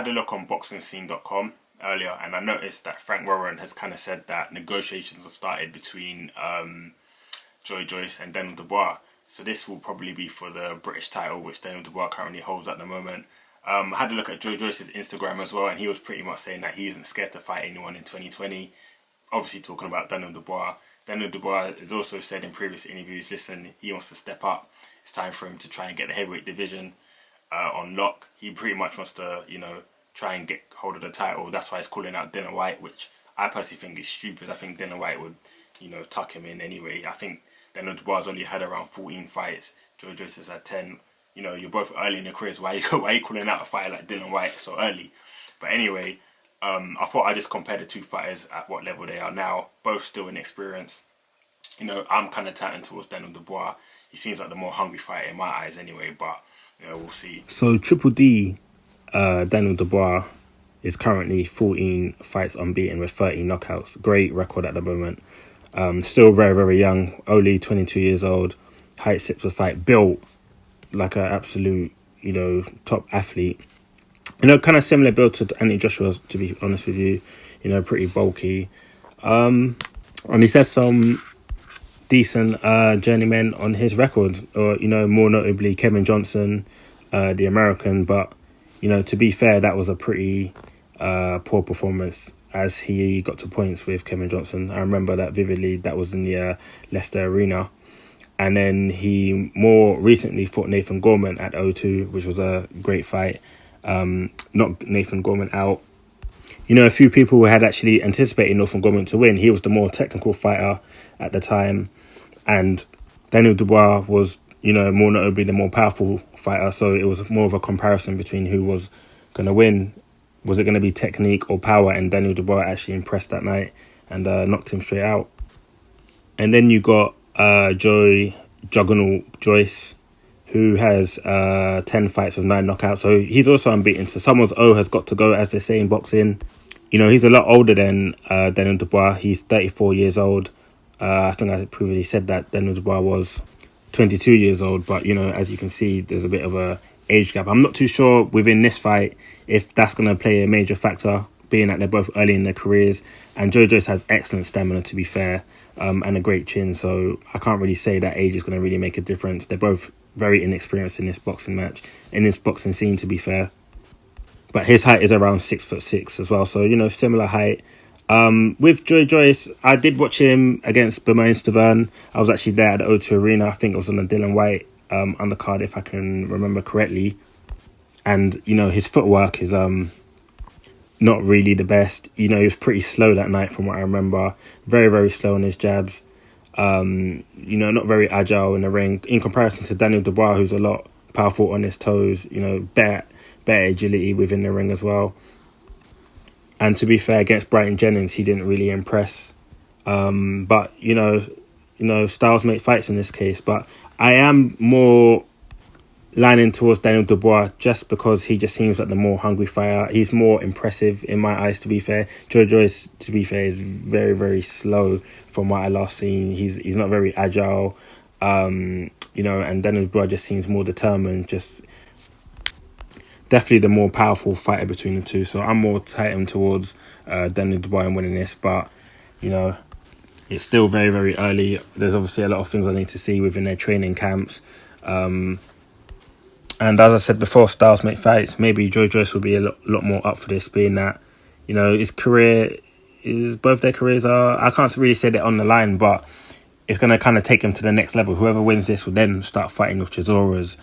had a look on boxingscene.com earlier, and I noticed that Frank Warren has kind of said that negotiations have started between Joyce and Daniel Dubois. So this will probably be for the British title, which Daniel Dubois currently holds at the moment. I had a look at Joyce's Instagram as well, and he was pretty much saying that he isn't scared to fight anyone in 2020. Obviously talking about Daniel Dubois. Daniel Dubois has also said in previous interviews, listen, he wants to step up. It's time for him to try and get the heavyweight division on lock. He pretty much wants to, try and get hold of the title. That's why he's calling out Dana White, which I personally think is stupid. I think Dana White would, tuck him in anyway. I think Daniel Dubois has only had around 14 fights. Joyce has had 10. You're both early in your careers. Why are you calling out a fighter like Dylan White so early? But anyway, I thought I'd just compare the two fighters at what level they are now. Both still inexperienced. I'm kind of tightened towards Daniel Dubois. He seems like the more hungry fighter in my eyes anyway, but we'll see. So Triple D, Daniel Dubois, is currently 14 fights unbeaten with 30 knockouts. Great record at the moment. Still very, very young, only 22 years old. Height 6'5", built like an absolute, top athlete. Kind of similar build to Anthony Joshua, to be honest with you. Pretty bulky. And he said some decent journeymen on his record, or more notably Kevin Johnson, the American. But to be fair, that was a pretty poor performance, as he got to points with Kevin Johnson. I remember that vividly. That was in the Leicester Arena. And then he more recently fought Nathan Gorman at O2, which was a great fight. Knocked Nathan Gorman out. A few people had actually anticipated Nathan Gorman to win. He was the more technical fighter at the time. And Daniel Dubois was, more notably the more powerful fighter. So it was more of a comparison between who was going to win. Was it going to be technique or power? And Daniel Dubois actually impressed that night and knocked him straight out. And then you got Juggernaut Joyce, who has 10 fights with 9 knockouts. So he's also unbeaten. So someone's O has got to go, as they say in boxing. He's a lot older than Daniel Dubois. He's 34 years old. I think I previously said that Daniel Dubois was 22 years old. But, as you can see, there's a bit of a age gap. I'm not too sure within this fight if that's going to play a major factor, being that they're both early in their careers. And Joyce has excellent stamina, to be fair, and a great chin. So I can't really say that age is going to really make a difference. They're both very inexperienced in this boxing match, in this boxing scene, to be fair. But his height is around 6'6" as well. So, similar height. With Joyce, I did watch him against Bermain Stavern. I was actually there at the O2 Arena. I think it was on the Dylan White undercard, if I can remember correctly. And, his footwork is not really the best. He was pretty slow that night from what I remember. Very, very slow on his jabs. Not very agile in the ring in comparison to Daniel Dubois, who's a lot powerful on his toes, better agility within the ring as well. And to be fair, against Brighton Jennings, he didn't really impress. But, styles make fights in this case. But I am more lining towards Daniel Dubois just because he just seems like the more hungry fighter. He's more impressive in my eyes, to be fair. Joyce, to be fair, is very, very slow from what I last seen. He's not very agile, and Daniel Dubois just seems more determined, just definitely the more powerful fighter between the two. So I'm more tightened towards Daniel Dubois in winning this, but, it's still very, very early. There's obviously a lot of things I need to see within their training camps. And as I said before, styles make fights. Maybe Joyce will be a lot more up for this, being that, his career is, both their careers are, I can't really say they're on the line, but it's going to kind of take them to the next level. Whoever wins this will then start fighting your Chisoras,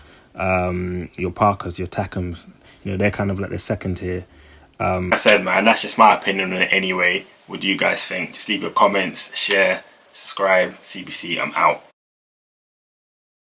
your Parkers, your Takums. They're kind of like the second tier. I said, man, that's just my opinion on it anyway. What do you guys think? Just leave your comments, share, subscribe. CBC, I'm out.